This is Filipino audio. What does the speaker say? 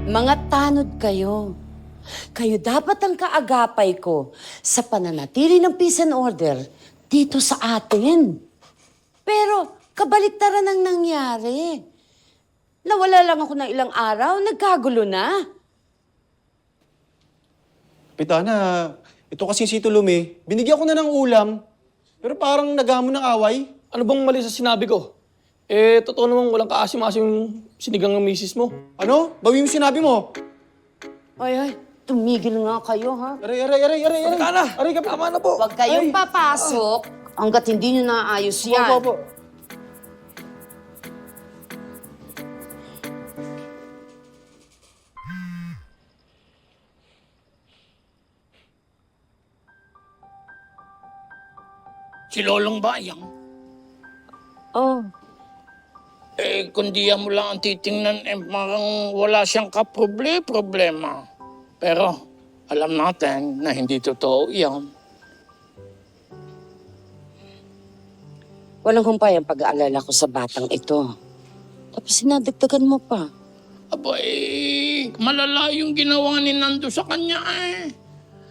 Mga tanod kayo. Kayo dapat ang kaagapay ko sa pananatili ng peace and order dito sa atin. Pero kabaliktaran ang nangyari. Nawala lang ako ng ilang araw, nagkagulo na. Kapitana, ito kasi si Tulumi, binigyan ko na ng ulam, pero parang naghamon ng away. Ano bang mali sa sinabi ko? Eh, totoo namang walang kaasim-asim yung sinigang ng misis mo. Ano? Bawi mo sinabi mo. Ay, tumigil nga kayo, ha? Aray. Kapitana, Aray, tama na po. Huwag kayong papasok hanggat hindi nyo naayos yan. Opo. Si Lolong Bayang. Oh, Kung di mo lang ang titingnan, parang wala siyang problema. Pero alam natin na hindi totoo yan. walang humpay ang pag-aalala ko sa batang ito. Tapos sinadagdagan mo pa. Malala yung ginawa ni Nando sa kanya eh.